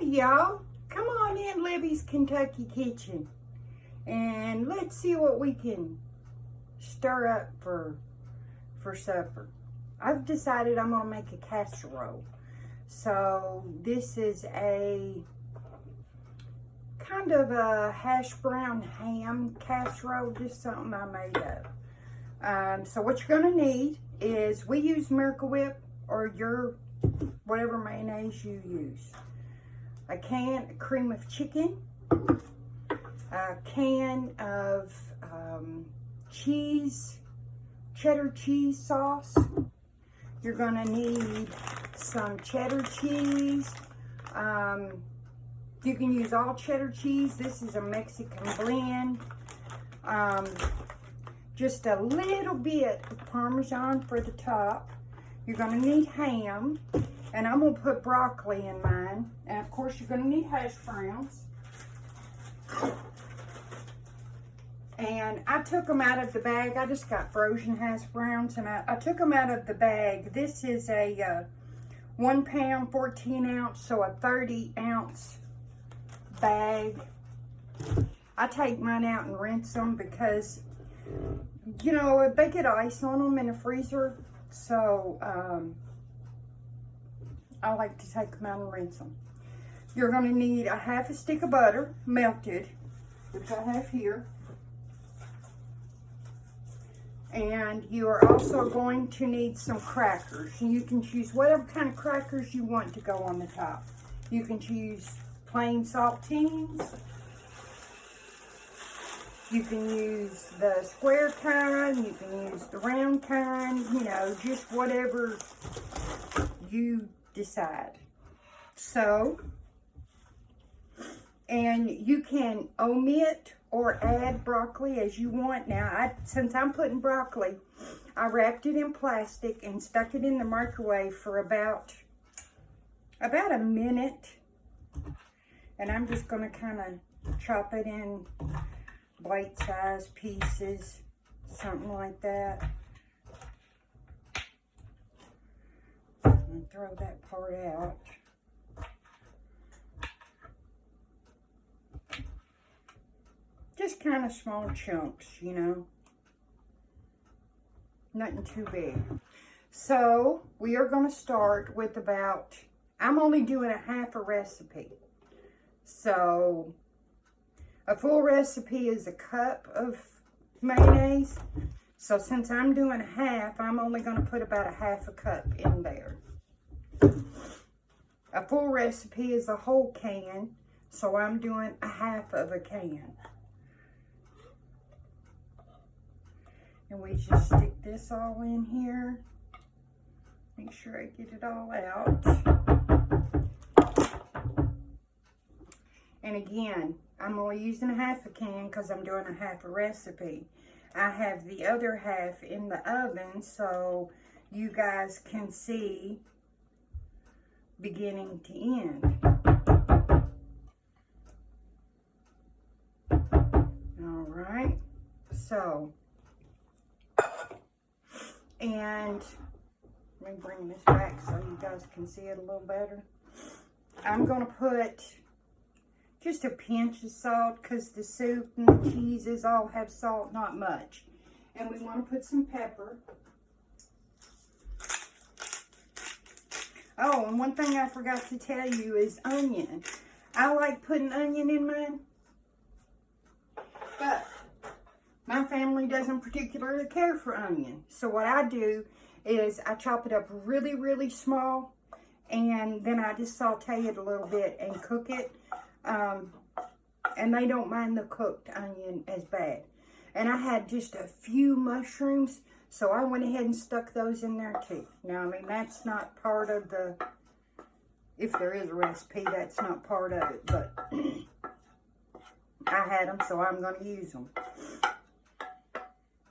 Howdy, y'all. Come on in Libby's Kentucky Kitchen and let's see what we can stir up for supper. I've decided I'm gonna make a casserole. So this is a kind of a hash brown ham casserole, just something I made up. So what you're gonna need is, we use Miracle Whip or your whatever mayonnaise you use. A can of cream of chicken, a can of cheese, cheddar cheese sauce. You're gonna need some cheddar cheese. You can use all cheddar cheese. This is a Mexican blend. Just a little bit of Parmesan for the top. You're gonna need ham, and I'm gonna put broccoli in mine. And of course you're gonna need hash browns. And I took them out of the bag. I just got frozen hash browns, and I took them out of the bag. This is a 1 pound, 14 ounce, so a 30 ounce bag. I take mine out and rinse them because, you know, they get ice on them in the freezer. So I like to take them out and rinse them. You're going to need a half a stick of butter, melted, which I have here. And you are also going to need some crackers. And you can choose whatever kind of crackers you want to go on the top. You can choose plain saltines. You can use the square kind, you can use the round kind, you know, just whatever you decide. So, and you can omit or add broccoli as you want. Now, since I'm putting broccoli, I wrapped it in plastic and stuck it in the microwave for about a minute. And I'm just going to kind of chop it in bite-sized pieces, something like that. And throw that part out. Just kind of small chunks, you know. Nothing too big. So we are going to start with about, I'm only doing a half a recipe. So a full recipe is a cup of mayonnaise. So since I'm doing half, I'm only going to put about a half a cup in there. A full recipe is a whole can. So I'm doing a half of a can. And we just stick this all in here. Make sure I get it all out. And again, I'm only using a half a can because I'm doing a half a recipe. I have the other half in the oven so you guys can see beginning to end. All right, so, and let me bring this back so you guys can see it a little better. I'm going to put just a pinch of salt because the soup and the cheeses all have salt, not much. And we want to put some pepper. Oh, and one thing I forgot to tell you is onion. I like putting onion in mine, but my family doesn't particularly care for onion. So what I do is I chop it up really, really small, and then I just saute it a little bit and cook it. And they don't mind the cooked onion as bad. And I had just a few mushrooms, so I went ahead and stuck those in there too. Now, I mean, that's not part of the, if there is a recipe, that's not part of it, but I had them, so I'm going to use them.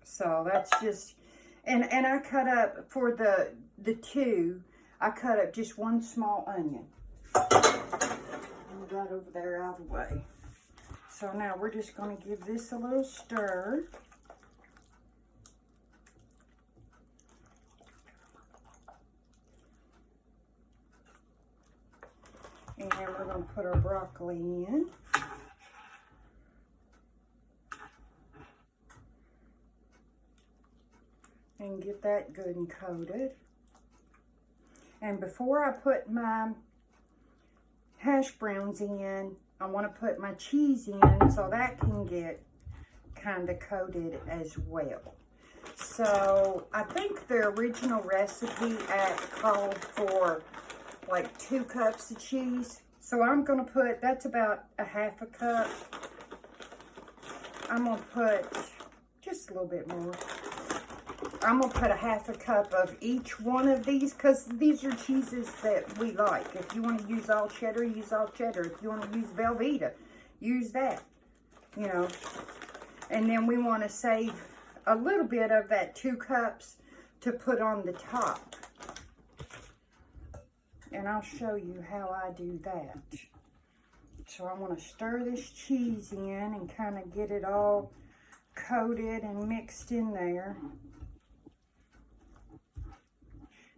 So that's just, and I cut up, for the two, I cut up just one small onion. Right over there out of the way. So now we're just going to give this a little stir. And we're going to put our broccoli in. And get that good and coated. And before I put my hash browns in, I want to put my cheese in so that can get kind of coated as well. So I think the original recipe called for like 2 cups of cheese. So I'm going to put, that's about a half a cup. I'm going to put just a little bit more. I'm going to put a half a cup of each one of these because these are cheeses that we like. If you want to use all cheddar, use all cheddar. If you want to use Velveeta, use that, you know. And then we want to save a little bit of that 2 cups to put on the top. And I'll show you how I do that. So I want to stir this cheese in and kind of get it all coated and mixed in there.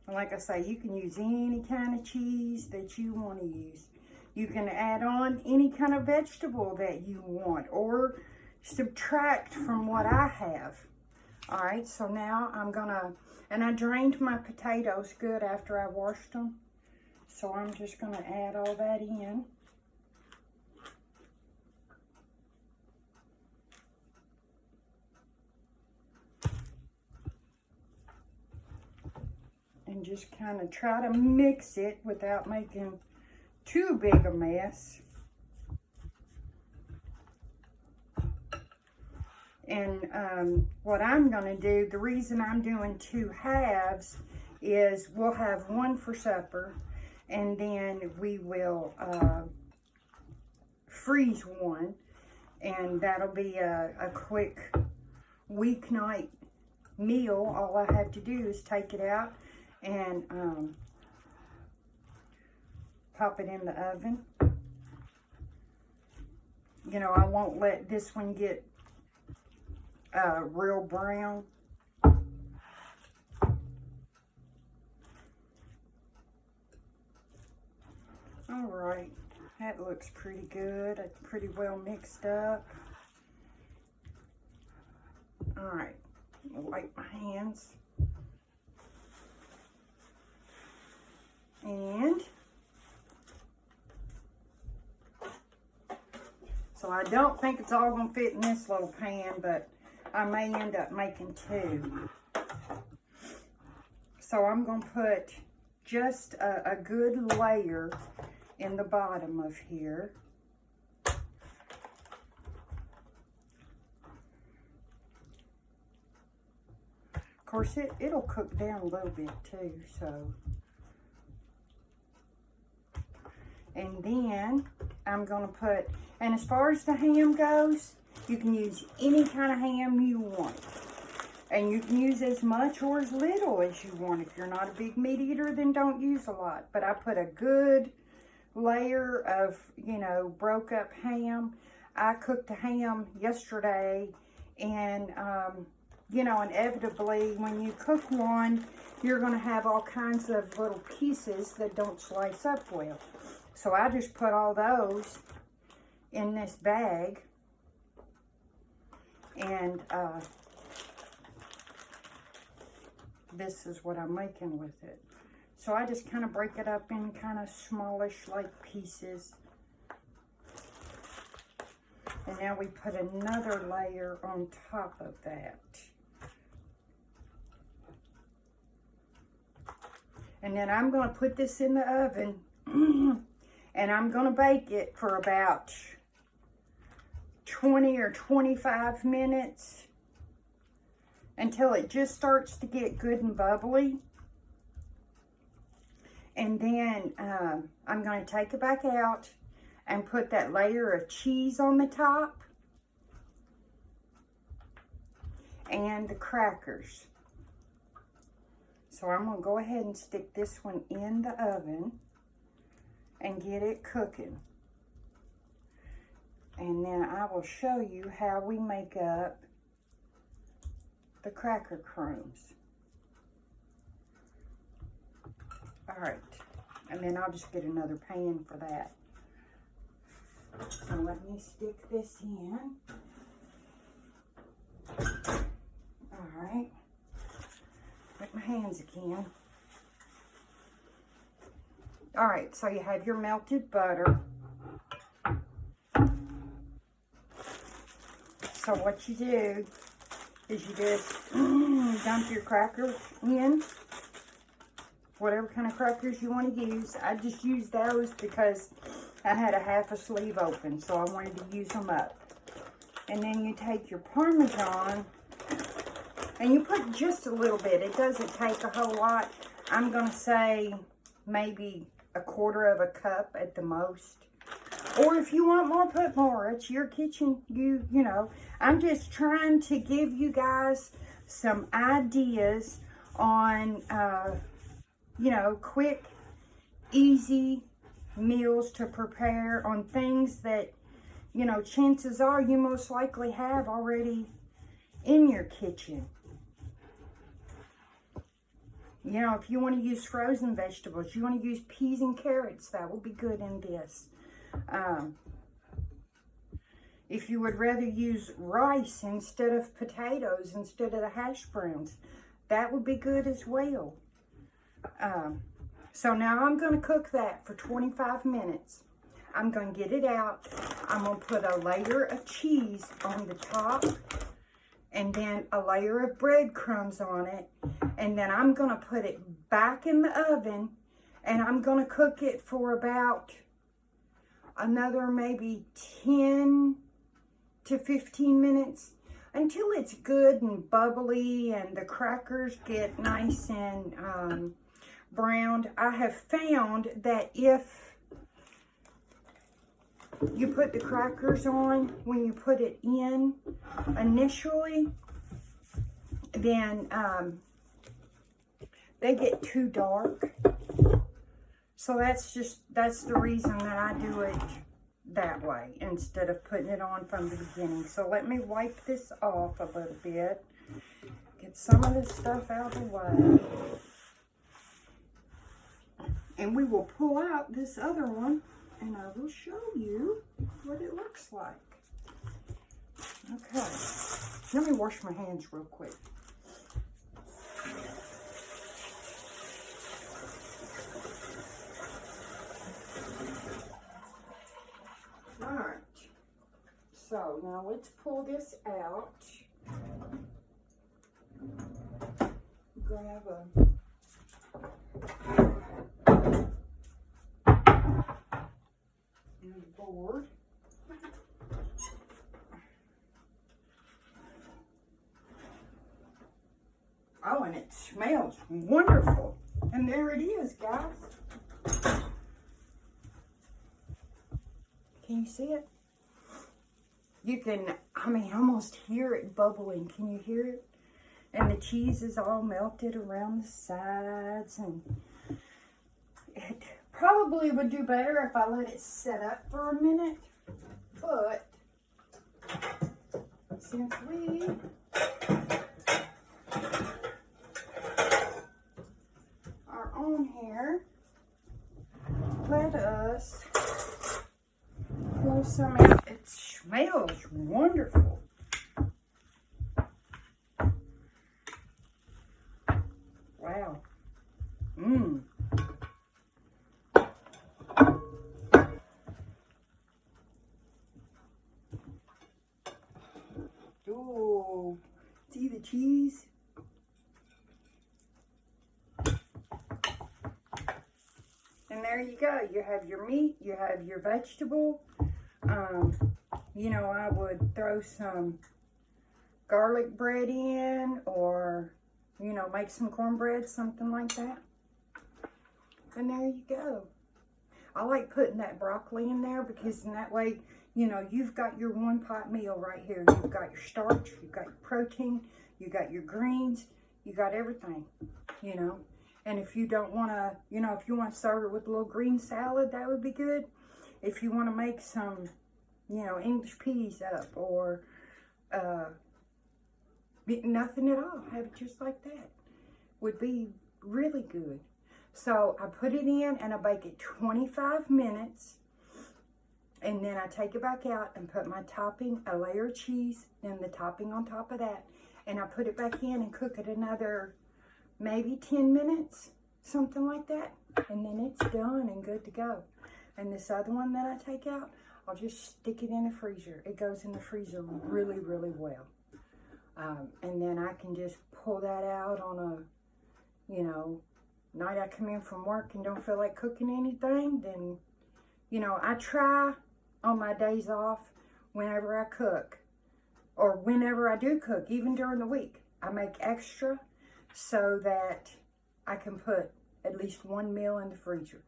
And like I say, you can use any kind of cheese that you want to use. You can add on any kind of vegetable that you want or subtract from what I have. All right, so now I'm gonna, and I drained my potatoes good after I washed them. So I'm just gonna add all that in. And just kind of try to mix it without making too big a mess. And what I'm going to do, the reason I'm doing 2 halves is we'll have one for supper, and then we will freeze one, and that'll be a quick weeknight meal. All I have to do is take it out and pop it in the oven. You know, I won't let this one get real brown. All right, that looks pretty good. It's pretty well mixed up. All right, I'll wipe my hands. And so I don't think it's all going to fit in this little pan, but I may end up making 2. So I'm going to put just a good layer in the bottom of here. Of course, it'll cook down a little bit too, so. And then I'm going to put, and as far as the ham goes, you can use any kind of ham you want. And you can use as much or as little as you want. If you're not a big meat eater, then don't use a lot. But I put a good layer of, you know, broke up ham. I cooked the ham yesterday, and, you know, inevitably when you cook one, you're going to have all kinds of little pieces that don't slice up well. So I just put all those in this bag, and this is what I'm making with it. So I just kind of break it up in kind of smallish like pieces. And now we put another layer on top of that. And then I'm going to put this in the oven and I'm going to bake it for about 20 or 25 minutes until it just starts to get good and bubbly. And then I'm going to take it back out and put that layer of cheese on the top and the crackers. So I'm going to go ahead and stick this one in the oven and get it cooking. And then I will show you how we make up the cracker crumbs. All right, And then I'll just get another pan for that. So let me stick this in. Alright. With my hands again. Alright, so you have your melted butter. So what you do is you just dump your crackers in. Whatever kind of crackers you want to use. I just used those because I had a half a sleeve open, so I wanted to use them up. And then you take your Parmesan, and you put just a little bit. It doesn't take a whole lot. I'm going to say maybe 1/4 cup at the most. Or if you want more, put more. It's your kitchen. You know. I'm just trying to give you guys some ideas on, you know, quick, easy meals to prepare on things that, you know, chances are you most likely have already in your kitchen. You know, if you want to use frozen vegetables, you want to use peas and carrots, that will be good in this. If you would rather use rice instead of potatoes, instead of the hash browns, that would be good as well. So now I'm going to cook that for 25 minutes. I'm going to get it out. I'm going to put a layer of cheese on the top and then a layer of breadcrumbs on it. And then I'm going to put it back in the oven and I'm going to cook it for about another maybe 10 to 15 minutes until it's good and bubbly and the crackers get nice and browned. I have found that if you put the crackers on when you put it in initially, then they get too dark. So that's the reason that I do it that way instead of putting it on from the beginning. So let me wipe this off a little bit. Get some of this stuff out of the way. And we will pull out this other one and I will show you what it looks like. Okay. Let me wash my hands real quick. Alright. So now let's pull this out. Grab a board. Oh, and it smells wonderful. And there it is, guys. Can you see it? You can, I mean, almost hear it bubbling. Can you hear it? And the cheese is all melted around the sides, and it probably would do better if I let it set up for a minute, but since we are on here, let us pull some out. It smells wonderful. Wow. Mmm. Ooh, see the cheese? And there you go. You have your meat, you have your vegetable. You know, I would throw some garlic bread in, or, you know, make some cornbread, something like that. And there you go. I like putting that broccoli in there because in that way, you know, you've got your one pot meal right here. You've got your starch, you've got your protein, you got your greens, you got everything, you know. And if you don't want to, you know, if you want to serve it with a little green salad, that would be good. If you want to make some, you know, English peas up, or nothing at all, have it just like that, would be really good. So I put it in and I bake it 25 minutes. And then I take it back out and put my topping, a layer of cheese, and the topping on top of that. And I put it back in and cook it another maybe 10 minutes, something like that. And then it's done and good to go. And this other one that I take out, I'll just stick it in the freezer. It goes in the freezer really, really well. And then I can just pull that out on a, you know, night I come in from work and don't feel like cooking anything. Then, you know, I try on my days off whenever I cook, or whenever I do cook, even during the week, I make extra so that I can put at least one meal in the freezer.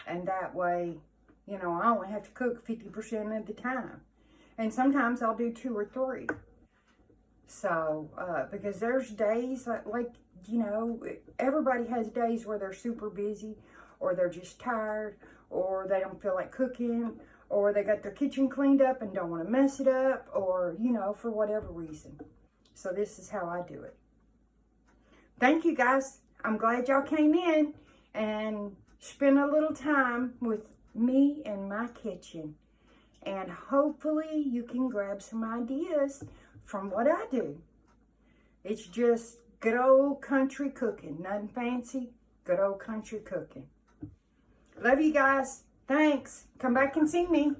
And that way, you know, I only have to cook 50% of the time. And sometimes I'll do 2 or 3. So, because there's days like, you know, everybody has days where they're super busy, or they're just tired, or they don't feel like cooking, or they got their kitchen cleaned up and don't want to mess it up, or, you know, for whatever reason. So this is how I do it. Thank you, guys. I'm glad y'all came in and spent a little time with me in my kitchen. And hopefully you can grab some ideas from what I do. It's just good old country cooking. Nothing fancy, good old country cooking. Love you guys. Thanks. Come back and see me.